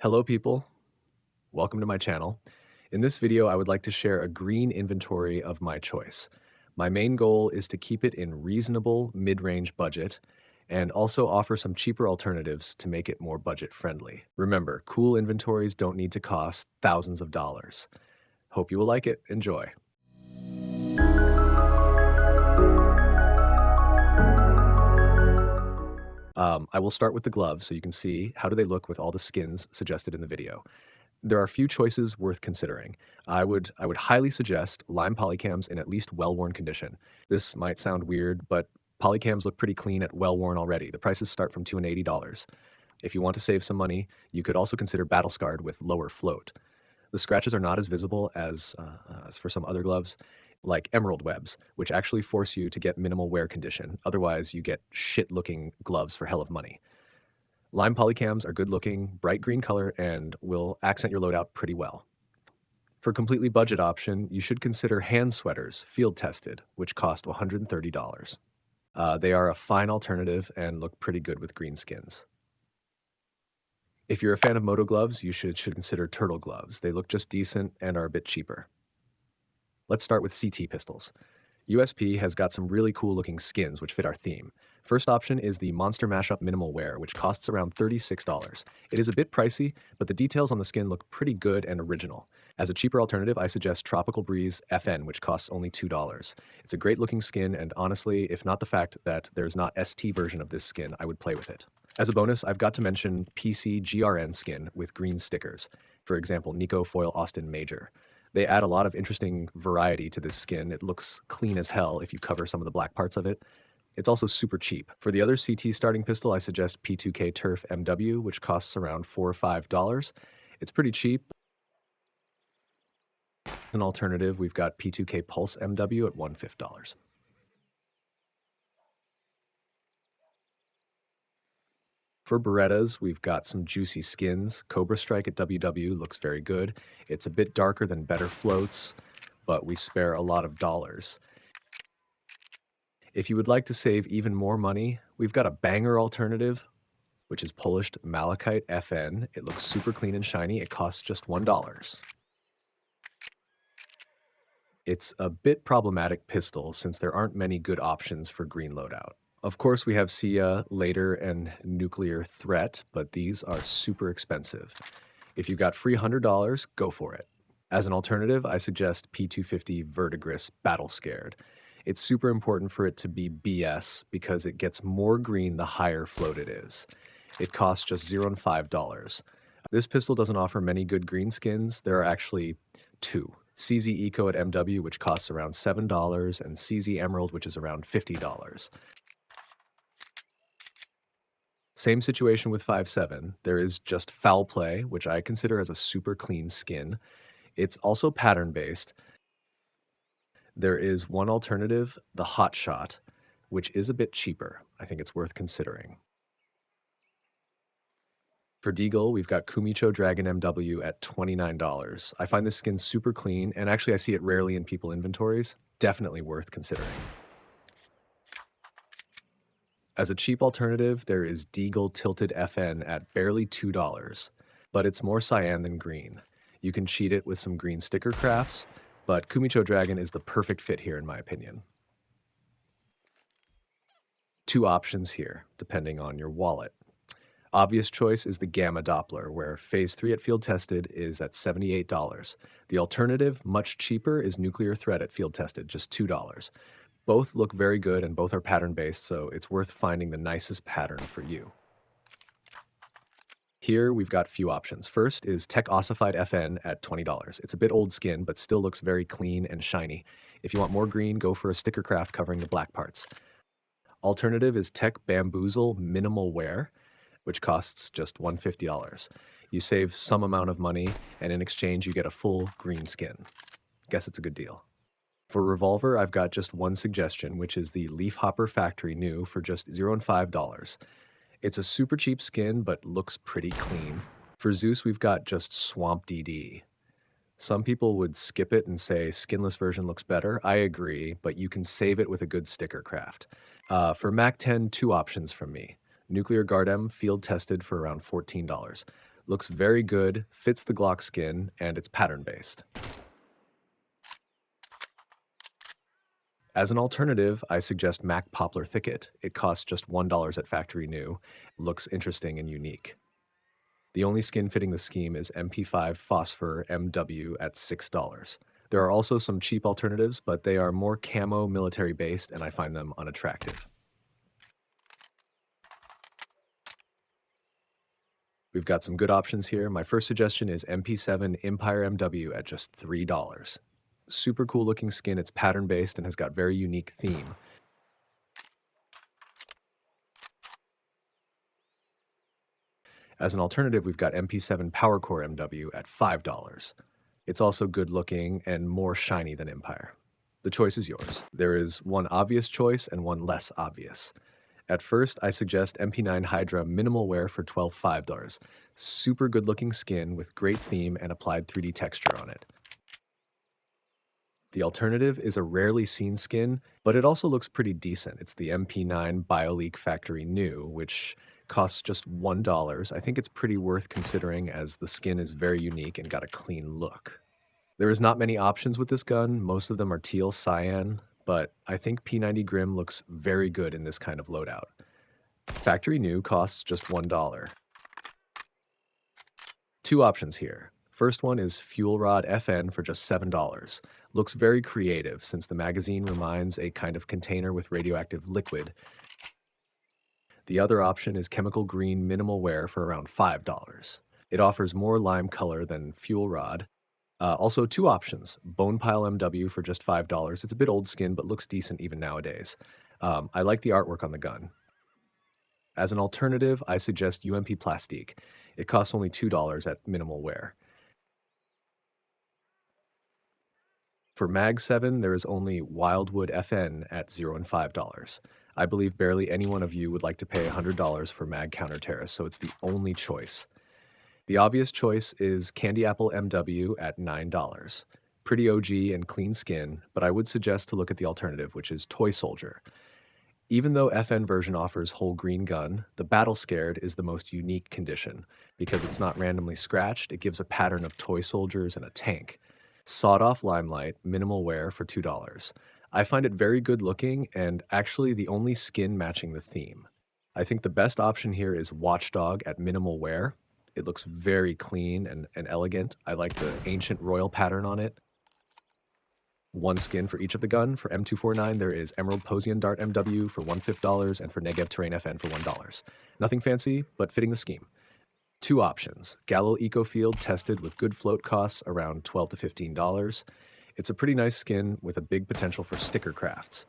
Hello people, welcome to my channel. In this video, I would like to share a green inventory of my choice. My main goal is to keep it in reasonable mid-range budget and also offer some cheaper alternatives to make it more budget friendly. Remember, cool inventories don't need to cost thousands of dollars. Hope you will like it. Enjoy. I will start with the gloves so you can see how do they look with all the skins suggested in the video. There are a few choices worth considering. I would highly suggest Lime polycams in at least well-worn condition. This might sound weird, but polycams look pretty clean at well-worn already. The prices start from $280. If you want to save some money, you could also consider battle scarred with lower float. The scratches are not as visible as for some other gloves, like emerald webs, which actually force you to get minimal wear condition. Otherwise, you get shit-looking gloves for hell of money. Lime polycams are good looking, bright green color, and will accent your loadout pretty well. For a completely budget option, you should consider hand sweaters, field tested, which cost $130. They are a fine alternative and look pretty good with green skins. If you're a fan of moto gloves, you should consider turtle gloves. They look just decent and are a bit cheaper. Let's start with CT pistols. USP has got some really cool looking skins which fit our theme. First option is the Monster Mashup Minimal Wear, which costs around $36. It is a bit pricey, but the details on the skin look pretty good and original. As a cheaper alternative, I suggest Tropical Breeze FN, which costs only $2. It's a great looking skin, and honestly, if not the fact that there's not ST version of this skin, I would play with it. As a bonus, I've got to mention PC GRN skin with green stickers. For example, Nico Foil Austin Major. They add a lot of interesting variety to this skin. It looks clean as hell if you cover some of the black parts of it. It's also super cheap. For the other CT starting pistol, I suggest P2K Turf MW, which costs around $4 or $5. It's pretty cheap. As an alternative, we've got P2K Pulse MW at $150. For Berettas, we've got some juicy skins. Cobra Strike at WW looks very good. It's a bit darker than better floats, but we spare a lot of dollars. If you would like to save even more money, we've got a banger alternative, which is polished Malachite FN. It looks super clean and shiny. It costs just $1. It's a bit problematic pistol since there aren't many good options for green loadout. Of course, we have Sia, Later, and Nuclear Threat, but these are super expensive. If you've got free $100, go for it. As an alternative, I suggest P250 Verdigris Battle Scared. It's super important for it to be BS because it gets more green the higher float it is. It costs just $0 and $5. This pistol doesn't offer many good green skins. There are actually two. CZ Eco at MW, which costs around $7, and CZ Emerald, which is around $50. Same situation with 5.7. There is just Foul Play, which I consider as a super clean skin. It's also pattern-based. There is one alternative, the Hot Shot, which is a bit cheaper. I think it's worth considering. For Deagle, we've got Kumicho Dragon MW at $29. I find this skin super clean, and actually I see it rarely in people inventories. Definitely worth considering. As a cheap alternative, there is Deagle Tilted FN at barely $2, but it's more cyan than green. You can cheat it with some green sticker crafts, but Kumicho Dragon is the perfect fit here in my opinion. Two options here, depending on your wallet. Obvious choice is the Gamma Doppler, where Phase 3 at Field Tested is at $78. The alternative, much cheaper, is Nuclear Threat at Field Tested, just $2. Both look very good and both are pattern-based, so it's worth finding the nicest pattern for you. Here we've got a few options. First is Tech Ossified FN at $20. It's a bit old skin, but still looks very clean and shiny. If you want more green, go for a sticker craft covering the black parts. Alternative is Tech Bamboozle Minimal Wear, which costs just $150. You save some amount of money, and in exchange you get a full green skin. Guess it's a good deal. For Revolver, I've got just one suggestion, which is the Leaf Hopper Factory New for just $0 and $5. It's a super cheap skin, but looks pretty clean. For Zeus, we've got just Swamp DD. Some people would skip it and say skinless version looks better. I agree, but you can save it with a good sticker craft. For Mac 10, two options from me. Nuclear Guard M, field tested for around $14. Looks very good, fits the Glock skin, and it's pattern-based. As an alternative, I suggest Mac Poplar Thicket. It costs just $1 at factory new, looks interesting and unique. The only skin fitting the scheme is MP5 Phosphor MW at $6. There are also some cheap alternatives, but they are more camo military based and I find them unattractive. We've got some good options here. My first suggestion is MP7 Empire MW at just $3. Super cool looking skin, it's pattern based and has got very unique theme. As an alternative, we've got MP7 PowerCore MW at $5. It's also good looking and more shiny than Empire. The choice is yours. There is one obvious choice and one less obvious. At first, I suggest MP9 Hydra Minimal Wear for $12.5. Super good looking skin with great theme and applied 3D texture on it. The alternative is a rarely seen skin, but it also looks pretty decent. It's the MP9 BioLeak Factory New, which costs just $1. I think it's pretty worth considering as the skin is very unique and got a clean look. There is not many options with this gun. Most of them are teal cyan, but I think P90 Grim looks very good in this kind of loadout. Factory new costs just $1. Two options here. First one is Fuel Rod FN for just $7. Looks very creative since the magazine reminds a kind of container with radioactive liquid. The other option is Chemical Green Minimal Wear for around $5. It offers more lime color than Fuel Rod. Also, two options. Bone Pile MW for just $5. It's a bit old skin, but looks decent even nowadays. I like the artwork on the gun. As an alternative, I suggest UMP Plastique. It costs only $2 at minimal wear. For Mag 7, there is only Wildwood FN at $0 and $5. I believe barely any one of you would like to pay $100 for Mag Counter Terrace, so it's the only choice. The obvious choice is Candy Apple MW at $9. Pretty OG and clean skin, but I would suggest to look at the alternative, which is Toy Soldier. Even though FN version offers whole green gun, the Battle Scared is the most unique condition. Because it's not randomly scratched, it gives a pattern of toy soldiers and a tank. Sawed-off Limelight, minimal wear for $2. I find it very good looking and actually the only skin matching the theme. I think the best option here is Watchdog at minimal wear. It looks very clean and elegant. I like the ancient royal pattern on it. One skin for each of the gun. For M249, there is Emerald Posian Dart MW for $150 and for Negev Terrain FN for $1. Nothing fancy, but fitting the scheme. Two options. Galil Ecofield tested with good float costs around $12 to $15. It's a pretty nice skin with a big potential for sticker crafts.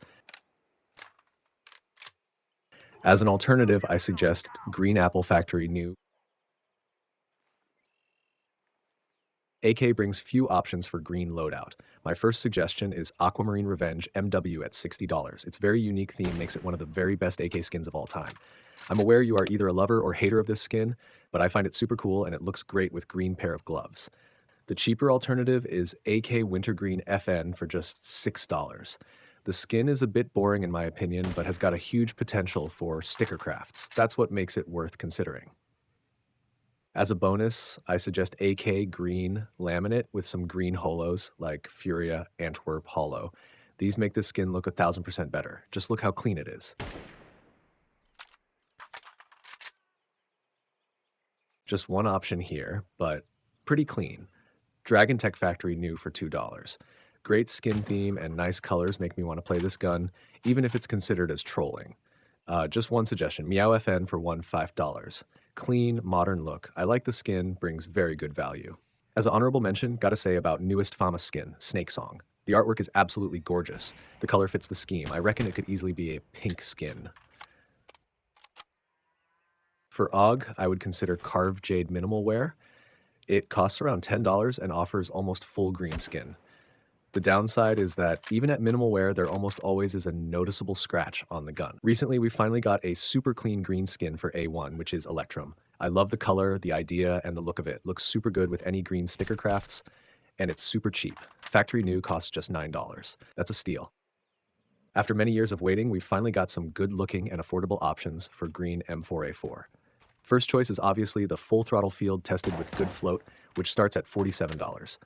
As an alternative, I suggest Green Apple Factory New. AK brings few options for green loadout. My first suggestion is Aquamarine Revenge MW at $60. Its very unique theme makes it one of the very best AK skins of all time. I'm aware you are either a lover or hater of this skin, but I find it super cool and it looks great with green pair of gloves. The cheaper alternative is AK Wintergreen FN for just $6. The skin is a bit boring in my opinion, but has got a huge potential for sticker crafts. That's what makes it worth considering. As a bonus, I suggest AK Green Laminate with some green holos like Furia Antwerp Holo. These make this skin look 1000% better. Just look how clean it is. Just one option here, but pretty clean. Dragon Tech Factory New for $2. Great skin theme and nice colors make me want to play this gun, even if it's considered as trolling. Just one suggestion, Meow FN for $5. Clean, modern look. I like the skin, brings very good value. As an honorable mention, gotta say about newest Fama skin, Snake Song. The artwork is absolutely gorgeous. The color fits the scheme. I reckon it could easily be a pink skin. For AUG, I would consider Carved Jade Minimal Wear. It costs around $10 and offers almost full green skin. The downside is that even at minimal wear, there almost always is a noticeable scratch on the gun. Recently, we finally got a super clean green skin for A1, which is Electrum. I love the color, the idea, and the look of it. Looks super good with any green sticker crafts, and it's super cheap. Factory new costs just $9. That's a steal. After many years of waiting, we finally got some good looking and affordable options for green M4A4. First choice is obviously the full throttle field tested with good float, which starts at $47.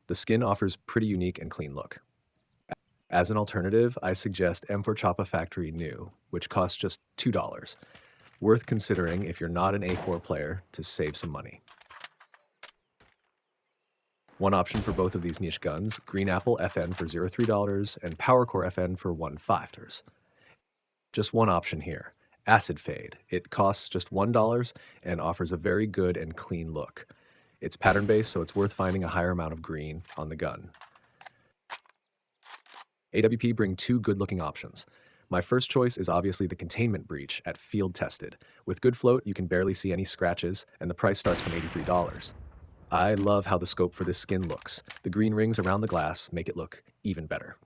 The skin offers pretty unique and clean look. As an alternative, I suggest M4 Choppa Factory New, which costs just $2. Worth considering if you're not an A4 player to save some money. One option for both of these niche guns, Green Apple FN for $03 and PowerCore FN for $15. Just one option here, Acid Fade. It costs just $1 and offers a very good and clean look. It's pattern-based, so it's worth finding a higher amount of green on the gun. AWP bring two good-looking options. My first choice is obviously the Containment Breach at Field Tested. With good float, you can barely see any scratches, and the price starts from $83. I love how the scope for this skin looks. The green rings around the glass make it look even better.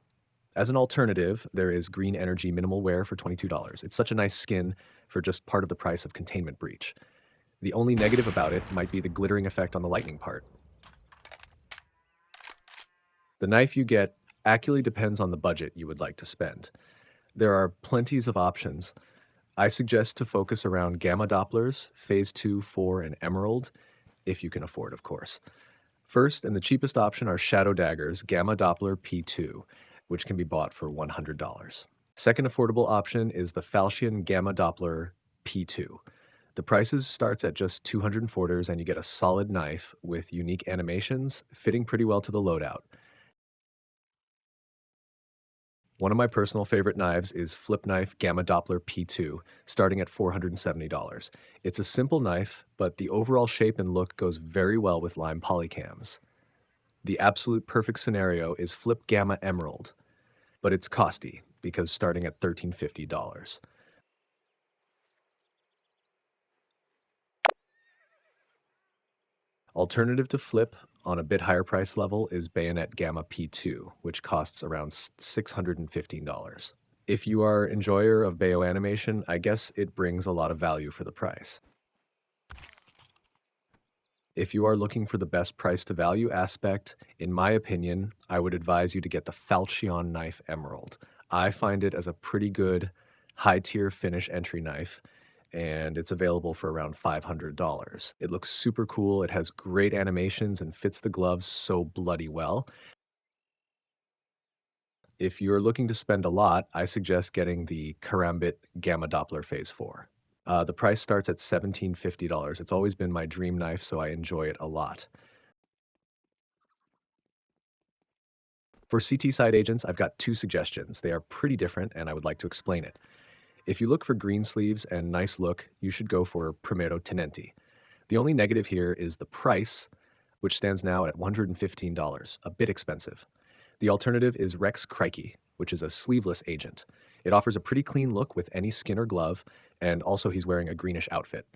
As an alternative, there is Green Energy Minimal Wear for $22. It's such a nice skin for just part of the price of Containment Breach. The only negative about it might be the glittering effect on the lightning part. The knife you get actually depends on the budget you would like to spend. There are plenties of options. I suggest to focus around Gamma Dopplers, Phase 2, 4, and Emerald, if you can afford, of course. First, and the cheapest option are Shadow Daggers Gamma Doppler P2, which can be bought for $100. Second affordable option is the Falchion Gamma Doppler P2. The prices starts at just $240 and you get a solid knife with unique animations fitting pretty well to the loadout. One of my personal favorite knives is Flip Knife Gamma Doppler P2, starting at $470. It's a simple knife, but the overall shape and look goes very well with lime polycams. The absolute perfect scenario is Flip Gamma Emerald, but it's costly because starting at $1,350. Alternative to Flip on a bit higher price level is Bayonet Gamma P2, which costs around $615. If you are an enjoyer of Bayo animation, I guess it brings a lot of value for the price. If you are looking for the best price to value aspect, in my opinion, I would advise you to get the Falchion Knife Emerald. I find it as a pretty good high tier finish entry knife, and it's available for around $500. It looks super cool, it has great animations and fits the gloves so bloody well. If you're looking to spend a lot, I suggest getting the Karambit Gamma Doppler Phase 4. The price starts at $1,750. It's always been my dream knife, so I enjoy it a lot. For CT side agents, I've got two suggestions. They are pretty different, and I would like to explain it. If you look for green sleeves and nice look, you should go for Primero Tenente. The only negative here is the price, which stands now at $115, a bit expensive. The alternative is Rex Crikey, which is a sleeveless agent. It offers a pretty clean look with any skin or glove, and also he's wearing a greenish outfit.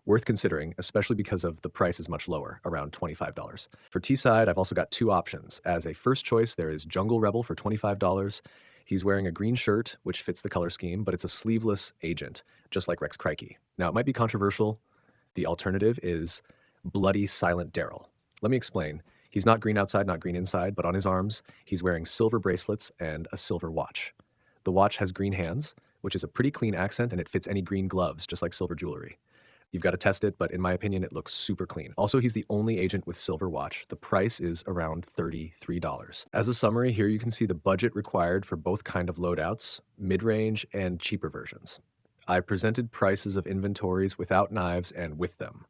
Worth considering, especially because of the price is much lower, around $25. For T-side, I've also got two options. As a first choice, there is Jungle Rebel for $25. He's wearing a green shirt, which fits the color scheme, but it's a sleeveless agent, just like Rex Crikey. Now, it might be controversial. The alternative is Bloody Silent Daryl. Let me explain. He's not green outside, not green inside, but on his arms, he's wearing silver bracelets and a silver watch. The watch has green hands, which is a pretty clean accent, and it fits any green gloves, just like silver jewelry. You've got to test it, but in my opinion, it looks super clean. Also, he's the only agent with silver watch. The price is around $33. As a summary, here you can see the budget required for both kind of loadouts, mid-range and cheaper versions. I presented prices of inventories without knives and with them.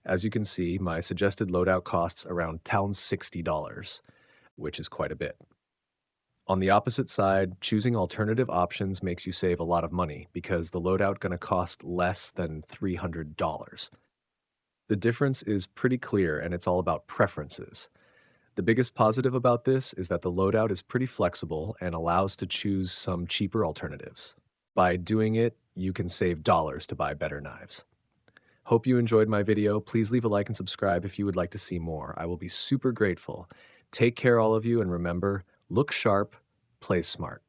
As you can see, my suggested loadout costs around $60, which is quite a bit. On the opposite side, choosing alternative options makes you save a lot of money because the loadout going to cost less than $300. The difference is pretty clear and it's all about preferences. The biggest positive about this is that the loadout is pretty flexible and allows to choose some cheaper alternatives. By doing it, you can save dollars to buy better knives. Hope you enjoyed my video. Please leave a like and subscribe if you would like to see more. I will be super grateful. Take care, all of you, and remember, look sharp, play smart.